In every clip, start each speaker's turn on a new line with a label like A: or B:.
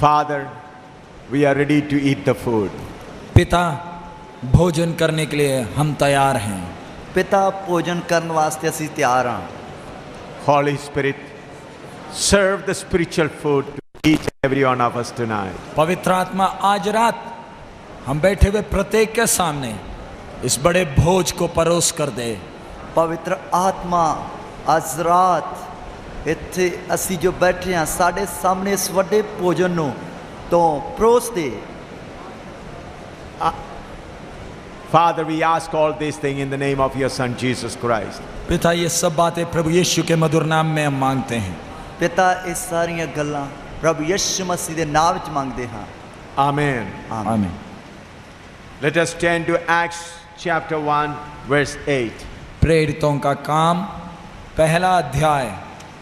A: Father, we are ready to eat the food.
B: पिता, भोजन करने के लिए हम तैयार हैं।
C: पिता, भोजन करने वास्ते असीं तैयार हां।
A: Holy Spirit, serve the spiritual food to each and every one of us tonight.
B: पवित्र आत्मा, आज रात हम बैठे हुए प्रत्येक के सामने इस बड़े भोज को परोस कर दे।
C: पवित्र आत्मा, आज रात इत्थे असीं जो बैठे हां साडे सामने इस वड्डे भोजन नूं तो परोस दे।
A: Father, we ask all these things in the name of your Son Jesus Christ.
B: पिता, ये सब बातें प्रभु यीशु के मधुर नाम में हम मांगते हैं।
C: पिता, ये सारियां गल्लां प्रभु यीशु मसीह दे नाम विच मंगदे हां।
A: Amen.
B: आमीन।
A: Let us turn to Acts chapter 1 verse 8.
B: प्रेरितों का काम पहला अध्याय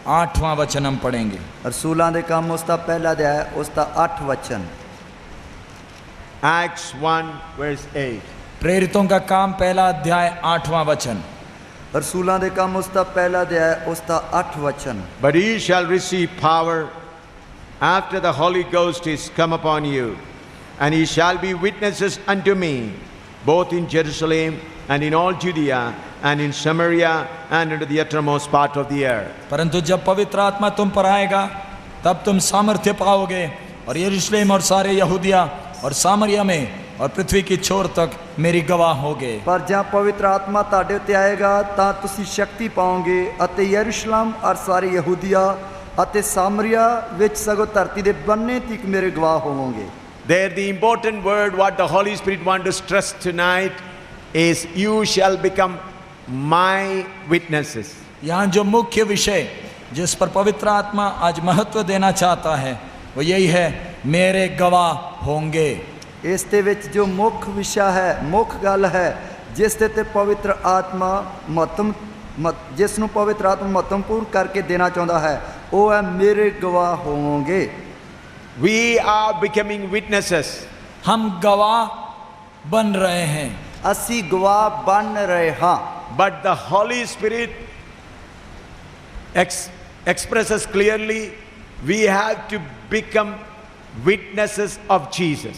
B: 8वां वचन हम पढ़ेंगे।
C: रसूलां दे काम उसका पहला अध्याय उसका 8 वचन।
A: Acts 1 verse 8.
B: प्रेरितों का काम पहला अध्याय 8वां वचन।
C: रसूलां दे काम उसका पहला अध्याय उसका 8 वचन।
A: But ye shall receive power after the Holy Ghost is come upon you, and ye shall be witnesses unto me, both in Jerusalem and in all Judea and in Samaria and unto the uttermost part of the earth.
B: परंतु जब पवित्र आत्मा तुम पर आएगा तब तुम सामर्थ्य पाओगे और यरूशलेम और सारे यहूदिया और सामरिया में और पृथ्वी की छोर तक मेरी गवाह होगे।
C: पर जहाँ पवित्र आत्मा तुहाडे उत्ते आएगा तां तुसीं शक्ति पाओगे अते यरूशलेम और सारे यहूदिया अते सामरिया विच सगों धरती दे बन्ने तक मेरे गवाह होवोगे।
A: There the important word what the Holy Spirit wants to stress tonight is you shall become my witnesses.
B: यहाँ जो मुख्य विषय जिस पर पवित्र आत्मा आज महत्व देना चाहता है वो यही है, मेरे गवाह होंगे।
C: इस दे विच जो मुख्य विषय है, मुख्य गल है जिस ते पवित्र आत्मा जिसनों पवित्र आत्मा महत्वपूर्ण करके देना चाहता है वो है मेरे गवाह होंगे।
A: We are becoming witnesses.
B: हम गवाह बन रहे हैं।
C: असी गवाह बन रहे हाँ।
A: But the Holy Spirit expresses clearly we have to become witnesses of Jesus.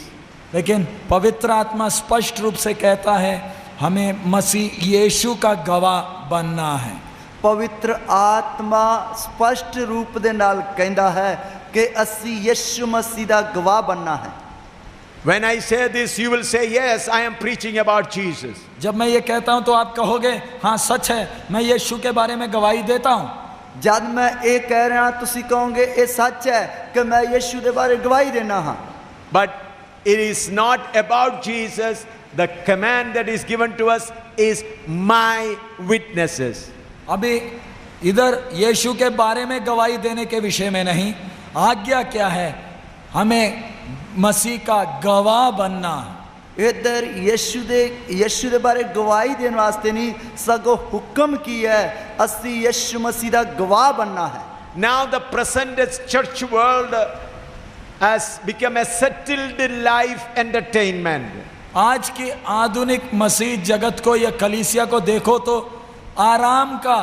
B: लेकिन पवित्र आत्मा स्पष्ट रूप से कहता है हमें मसीह यीशु का गवाह बनना है।
C: पवित्र आत्मा स्पष्ट रूप दे नाल कहता है कि असी यीशु मसीह दा गवाह बनना है।
A: When I say this, you will say, yes, I am preaching about Jesus.
B: जब मैं ये कहता हूँ तो आप कहोगे हाँ सच है, मैं यीशु के बारे में गवाही देता हूँ।
C: जब मैं ये कह रहा तुसी कहोगे ये सच है कि मैं यीशु दे बारे गवाही देना हाँ।
A: But it is not about Jesus. The command that is given to us is my witnesses.
B: अभी इधर यीशु के बारे में गवाही देने के विषय में नहीं, आज्ञा क्या है, हमें मसीह का गवाह बनना।
C: इधर यीशु दे बारे गवाही देने वास्ते नहीं सगों हुक्म की है असी यीशु मसीह दा गवाह बनना है।
A: Now the present church world has become a settled life entertainment.
B: आज की आधुनिक मसीह जगत को या कलीसिया को देखो तो आराम का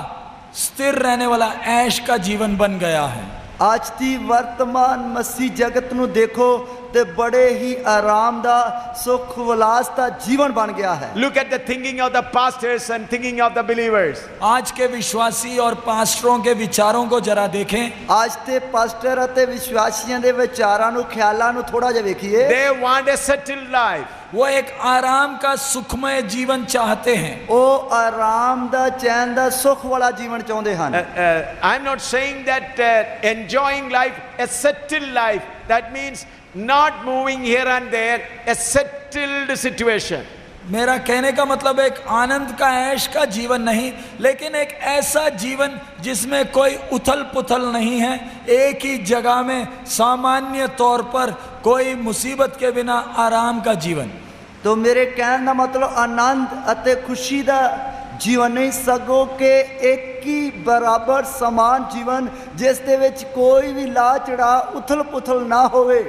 B: स्थिर रहने वाला ऐश का जीवन बन गया है।
C: आज की वर्तमान मसीह जगत नू देखो ते बड़े ही आराम दा सुख विलास दा जीवन बन गया है।
A: Look at the thinking of the pastors and thinking of the believers.
B: आज के विश्वासी और पास्टरों के विचारों को जरा देखें।
C: आज ते पास्टर अते विश्वासियों दे विचारां नू ख्यालां नू थोड़ा जिहा वेखिए।
A: They want a settled life.
B: वो एक आराम का सुखमय जीवन चाहते हैं।
C: ओ आराम दा चैन दा सुख वाला जीवन चाहते हैं।
A: I'm not saying that enjoying life, a settled life, that means not moving here and there, a settled situation.
B: मेरा कहने का मतलब एक आनंद का ऐश का जीवन नहीं, लेकिन एक ऐसा जीवन जिसमें कोई उथल पुथल नहीं है, एक ही जगह में सामान्य तौर पर कोई मुसीबत के बिना आराम का जीवन।
C: तो मेरे कहने का मतलब आनंद अते खुशी दा जीवन नहीं सगों के एक ही बराबर समान जीवन जिस दे विच कोई भी ला चढ़ा उथल पुथल ना होवे,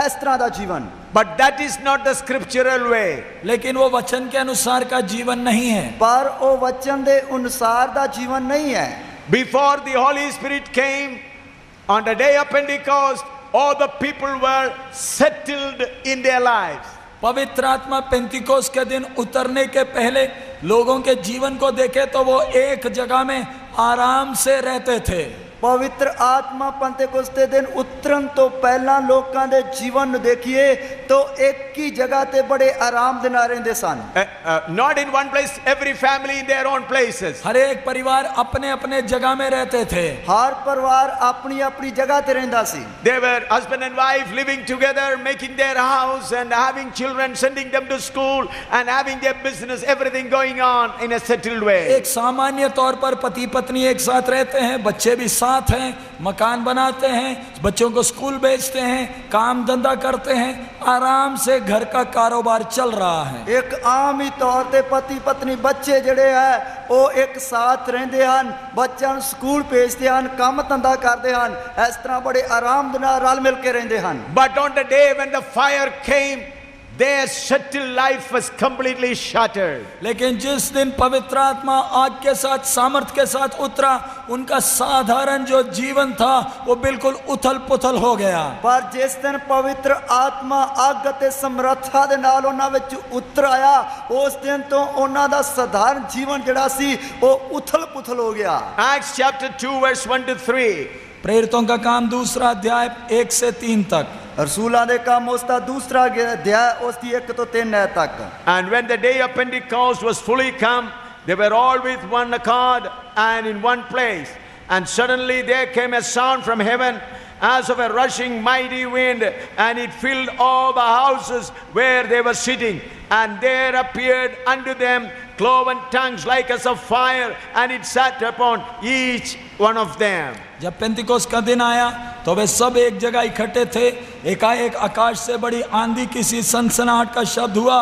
C: इस तरह का जीवन।
A: But that is not the scriptural way.
B: लेकिन वो वचन के अनुसार का जीवन नहीं है।
C: पर वो वचन दे अनुसार दा जीवन नहीं है।
A: Before the Holy Spirit came on the day of Pentecost, all the people were settled in their lives.
B: पवित्र आत्मा पेंतिकोस के दिन उतरने के पहले लोगों के जीवन को देखे तो वो एक जगह में आराम से रहते थे।
C: ਪਵਿੱਤਰ ਆਤਮਾ ਪੰਤੇਕੁਸਤੇ ਦਿਨ ਉਤਰਨ ਤੋਂ ਪਹਿਲਾਂ ਲੋਕਾਂ ਦੇ ਜੀਵਨ ਨੂੰ ਦੇਖੀਏ ਤਾਂ ਇੱਕ ਹੀ ਜਗ੍ਹਾ ਤੇ ਬੜੇ ਆਰਾਮ ਦੇ ਨਾਲ ਰਹਿੰਦੇ ਸਨ।
A: Not in one place, every family in their own places.
B: हर एक परिवार अपने अपने जगह में रहते थे।
C: ਹਰ ਪਰਿਵਾਰ ਆਪਣੀ ਆਪਣੀ ਜਗ੍ਹਾ ਤੇ ਰਹਿੰਦਾ ਸੀ।
A: They were husband and wife living together, making their house and having children, sending them to school and having their business, everything going on in a settled way.
B: एक सामान्य तौर पर पति पत्नी एक साथ रहते हैं, बच्चे भी साथ हैं, मकान बनाते हैं, बच्चों को स्कूल भेजते हैं, काम धंधा करते हैं, आराम से घर का कारोबार चल रहा है।
C: ਇੱਕ ਆਮ ਹੀ ਤੌਰ ਤੇ ਪਤੀ ਪਤਨੀ ਬੱਚੇ ਜਿਹੜੇ ਹੈ ਉਹ ਇੱਕ ਸਾਥ ਰਹਿੰਦੇ ਹਨ, ਬੱਚਿਆਂ ਨੂੰ ਸਕੂਲ ਭੇਜਦੇ ਹਨ, ਕੰਮ ਧੰਦਾ ਕਰਦੇ ਹਨ, ਇਸ ਤਰ੍ਹਾਂ ਬੜੇ ਆਰਾਮ ਦੇ ਨਾਲ ਰਲ ਮਿਲ ਕੇ ਰਹਿੰਦੇ ਹਨ।
A: But on the day when the fire came, their settled life was completely shattered.
B: लेकिन जिस दिन पवित्र आत्मा आग के साथ सामर्थ के साथ उतरा, उनका साधारण जो जीवन था वो बिल्कुल उथल पुथल हो गया।
C: ਪਰ ਜਿਸ ਦਿਨ ਪਵਿੱਤਰ ਆਤਮਾ ਅੱਗ ਅਤੇ ਸਮਰੱਥਾ ਦੇ ਨਾਲ ਉਹਨਾਂ ਵਿੱਚ ਉਤਰ ਆਇਆ, ਉਸ ਦਿਨ ਤੋਂ ਉਹਨਾਂ ਦਾ ਸਧਾਰਨ ਜੀਵਨ ਜਿਹੜਾ ਸੀ ਉਹ ਉਥਲ ਪੁਥਲ ਹੋ ਗਿਆ।
A: Acts chapter 2 verse 1 to 3.
B: प्रेरितों का काम दूसरा अध्याय 1 से 3 तक।
C: ਰਸੂਲਾਂ ਦੇ ਕੰਮ ਉਸ ਦਾ ਦੂਸਰਾ ਅਧਿਆਇ ਉਸ ਦੀ 1 ਤੋਂ 3 ਐਤ ਤੱਕ।
A: And when the day of Pentecost was fully come, they were all with one accord and in one place. And suddenly there came a sound from heaven as of a rushing mighty wind, and it filled all the houses where they were sitting. And there appeared unto them cloven tongues like as of fire, and it sat upon each one of them.
B: जब पेंतिकोस का दिन आया तो वे सब एक जगह इकट्ठे थे। एकाएक आकाश से बड़ी आंधी किसी सनसनाहट का शब्द हुआ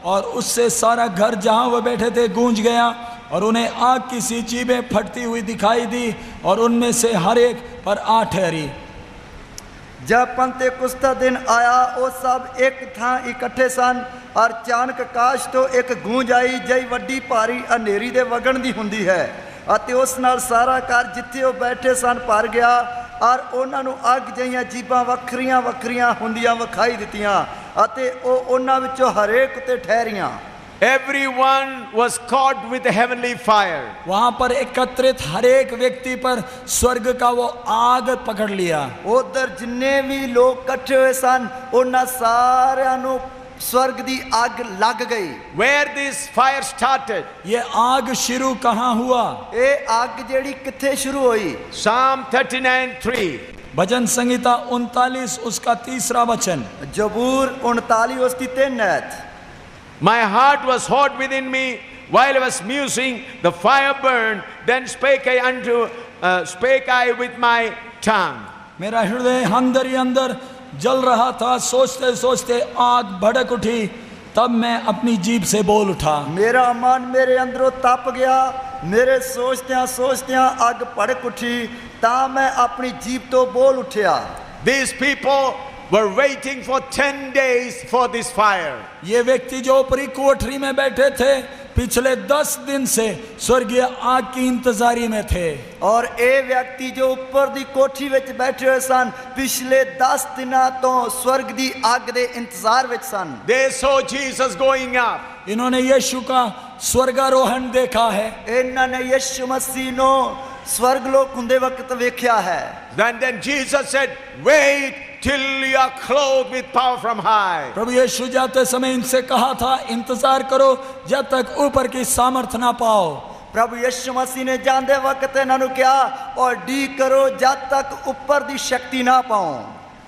B: और उससे सारा घर जहां वह बैठे थे गूंज गया, और उन्हें आग की सी चीखें फटती हुई दिखाई दी और उनमें से हर एक पर आ ठहरी।
C: जब पंतेकुस्त का दिन आया वो सब एक थां इकट्ठे सन और अचानक आकाश तो एक गूंज आई जई वड्डी भारी हनेरी दे वगण दी हुंदी है, ਅਤੇ ਉਸ ਨਾਲ ਸਾਰਾ ਘਰ ਜਿੱਥੇ ਉਹ ਬੈਠੇ ਸਨ ਭਰ ਗਿਆ ਔਰ ਉਹਨਾਂ ਨੂੰ ਅੱਗ ਜਿਹੀਆਂ ਜੀਬਾਂ ਵੱਖਰੀਆਂ ਵੱਖਰੀਆਂ ਹੁੰਦੀਆਂ ਵਿਖਾਈ ਦਿੱਤੀਆਂ ਅਤੇ ਉਹ ਉਹਨਾਂ ਵਿੱਚੋਂ ਹਰੇਕ ਉੱਤੇ ਠਹਿਰੀਆਂ।
A: Everyone was caught with the heavenly fire.
B: वहां पर एकत्रित हर एक व्यक्ति पर स्वर्ग का वो आग पकड़ लिया।
C: उधर जिन्ने भी लोग इकट्ठे हुए सन ਉਹਨਾਂ ਸਾਰਿਆਂ ਨੂੰ स्वर्ग दी आग लग गई।
A: Where this fire started?
B: ये आग शुरू कहाँ हुआ?
C: ये आग जेड़ी किथे शुरू हुई?
A: Psalm 39:3.
B: भजन संहिता 39 उसका 3रा वचन।
C: जबूर 39 उसकी 3 आयत।
A: My heart was hot within me while I was musing, the fire burned, then spake I with my tongue.
B: मेरा हृदय अंदर ही अंदर जल रहा था, सोचते सोचते आग भड़क उठी, तब मैं अपनी जीभ से बोल उठा।
C: मेरा मन मेरे अंदरों तप गया, मेरे सोचत्या सोचत्या आग भड़क उठी, ता मैं अपनी जीभ तो बोल उठया।
A: These people were waiting for 10 days for this fire.
B: ये व्यक्ति जो ऊपरी कोठरी में बैठे थे पिछले 10 दिन से स्वर्गीय आग की इंतजारी में थे।
C: और ये व्यक्ति जो ऊपर दी कोठी विच बैठे हुए सन पिछले 10 दिनों तो स्वर्ग दी आग दे इंतजार विच सन।
A: They saw Jesus going up.
B: इन्होंने यीशु का स्वर्गारोहण देखा है।
C: इन्होंने यीशु मसीह नो स्वर्ग लोक हुंदे वक्त वेख्या है।
A: Then Jesus said, wait till you are clothed with power from high.
B: प्रभु यीशु जाते समय इनसे कहा था इंतजार करो जब तक ऊपर की सामर्थ ना पाओ।
C: प्रभु यीशु मसीह ने जांदे वक्त इन्होंने कहा और डी करो जब तक ऊपर दी शक्ति ना पाओ।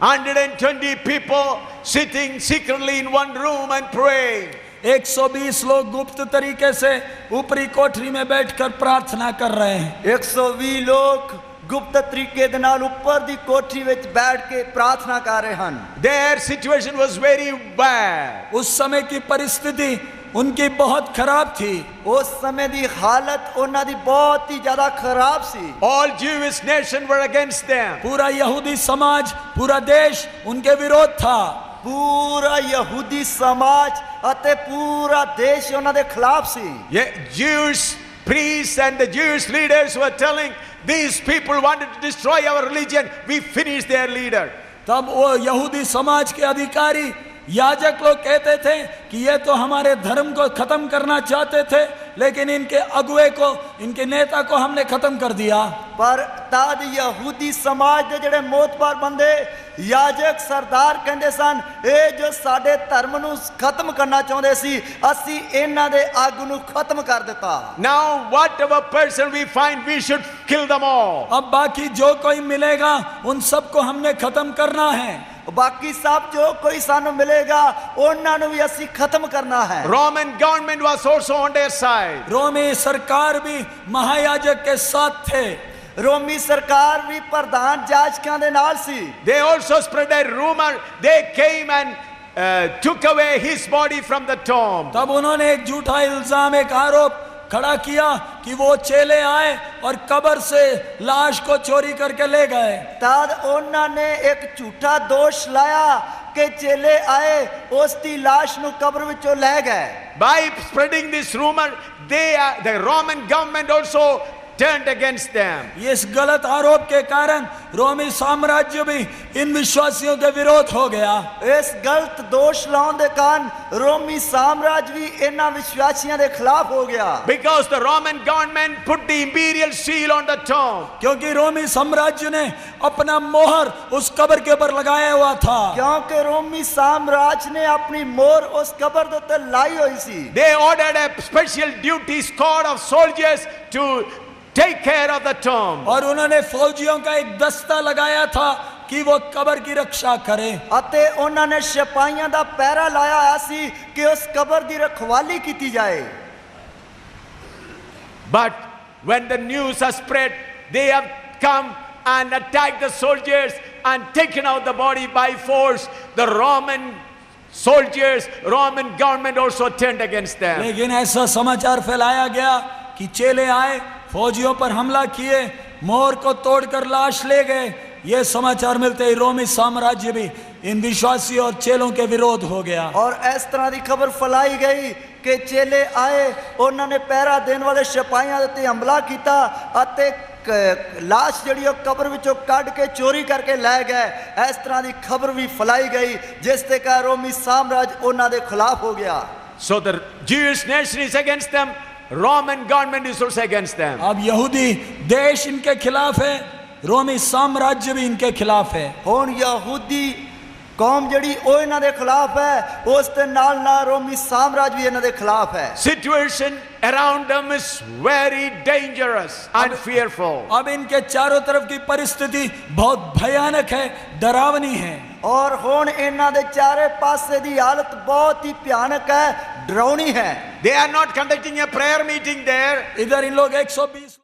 A: 120 people sitting secretly in one room and praying.
B: 120 लोग गुप्त तरीके से ऊपरी कोठरी में बैठकर प्रार्थना कर रहे हैं।
C: 120 लोग गुप्त तरीके दे नाल ऊपर दी कोठी विच बैठ के प्रार्थना कर रहे हन।
A: Their situation was very bad.
B: उस समय की परिस्थिति उनकी बहुत खराब थी।
C: उस समय दी हालत उन्हां दी बहुत ही ज्यादा खराब सी।
A: All Jewish nation were against them.
B: पूरा यहूदी समाज, पूरा देश उनके विरोध था।
C: पूरा यहूदी समाज अते पूरा देश उन्हां दे खिलाफ सी।
A: Yeah, Jewish priests and the Jewish leaders were telling these people wanted to destroy our religion. We finished their leader.
B: तब वो यहूदी समाज के अधिकारी याजक लोग कहते थे कि ये तो हमारे धर्म को खत्म करना चाहते थे, लेकिन इनके अगुए को, इनके नेता को हमने खत्म कर दिया।
C: पर तद यहूदी समाज ਦੇ ਜਿਹੜੇ ਮੋਤਬਾਰ ਬੰਦੇ याजक सरदार ਕਹਿੰਦੇ ਸਨ, ਇਹ ਜੋ ਸਾਡੇ ਧਰਮ ਨੂੰ ਖਤਮ ਕਰਨਾ ਚਾਹੁੰਦੇ ਸੀ, ਅਸੀਂ ਇਹਨਾਂ ਦੇ ਆਗੂ ਨੂੰ ਖਤਮ ਕਰ ਦਿੱਤਾ।
A: Now whatever person we find, we should kill them all.
B: अब बाकी जो कोई मिलेगा उन सबको हमने खत्म करना है।
C: बाकी सब जो कोई सानू मिलेगा ਉਹਨਾਂ ਨੂੰ ਵੀ ਅਸੀਂ ਖਤਮ ਕਰਨਾ ਹੈ।
A: Roman government was also on their side.
B: रोमी सरकार भी महायाजक के साथ थे।
C: रोमी सरकार भी प्रधान जाजकां दे नाल सी।
A: They also spread a rumor. They came and took away his body from the tomb.
B: तब उन्होंने एक झूठा इल्जाम, एक आरोप खड़ा किया कि वो चेले आए और कब्र से लाश को चोरी करके ले गए।
C: तद ਉਹਨਾਂ ਨੇ ਇੱਕ ਝੂਠਾ ਦੋਸ਼ ਲਾਇਆ ਕਿ ਚੇਲੇ ਆਏ ਉਸ ਦੀ ਲਾਸ਼ ਨੂੰ ਕਬਰ ਵਿੱਚੋਂ ਲੈ ਗਏ।
A: By spreading this rumor, the Roman government also turned against them.
B: इस गलत आरोप के कारण रोमी साम्राज्य भी इन विश्वासियों के विरोध हो गया।
C: इस गलत दोष लाने के कारण रोमी साम्राज्य भी इन्हां विश्वासियों के खिलाफ हो गया।
A: Because the Roman government put the imperial seal on the tomb.
B: क्योंकि रोमी साम्राज्य ने अपना मोहर उस कब्र के ऊपर लगाया हुआ था।
C: क्योंकि रोमी साम्राज्य ने अपनी मोहर उस कब्र के ऊपर लाई हुई सी।
A: They ordered a special duty squad of soldiers to take care of the tomb.
B: और उन्होंने फौजियों का एक दस्ता लगाया था कि वो कब्र की रक्षा करे।
C: अते उन्होंने सिपाहियों का पहरा लाया हुआ सी कि उस कब्र की रखवाली की जाए।
A: But when the news has spread, they have come and attacked the soldiers and taken out the body by force. The Roman soldiers, Roman government also turned against them.
B: लेकिन ऐसा समाचार फैलाया गया कि चेले आए, फौजियों पर हमला किए, मोहर को तोड़कर लाश ले गए। ये समाचार मिलते ही रोमी साम्राज्य भी इन विश्वासियों और चेलों के विरोध हो गया।
C: और इस तरह की खबर फैलाई गई कि चेले आए, उन्होंने पहरा देने वाले सिपाहियों ते हमला किया अते लाश जड़ी कब्र विचों कढ़ के चोरी करके लै गए। इस तरह की खबर भी फैलाई गई जिससे का रोमी साम्राज्य उन्हां दे खिलाफ हो गया।
A: So the Jewish nation is against them. Roman government is also against them.
B: अब यहूदी देश इनके खिलाफ है, रोमी साम्राज्य भी इनके खिलाफ है।
C: हुण यहूदी कौम जड़ी ओ इन्हां दे खिलाफ है, उस दे नाल नाल रोमी साम्राज्य भी इन्हां दे खिलाफ है।
A: Situation around them is very dangerous and fearful.
B: अब इनके चारों तरफ की परिस्थिति बहुत भयानक है, डरावनी है।
C: और हुण इन्हां दे चारे पासे दी हालत बहुत ही भयानक है, डरावनी है।
A: They are not conducting a prayer meeting there.
B: इधर इन लोग 120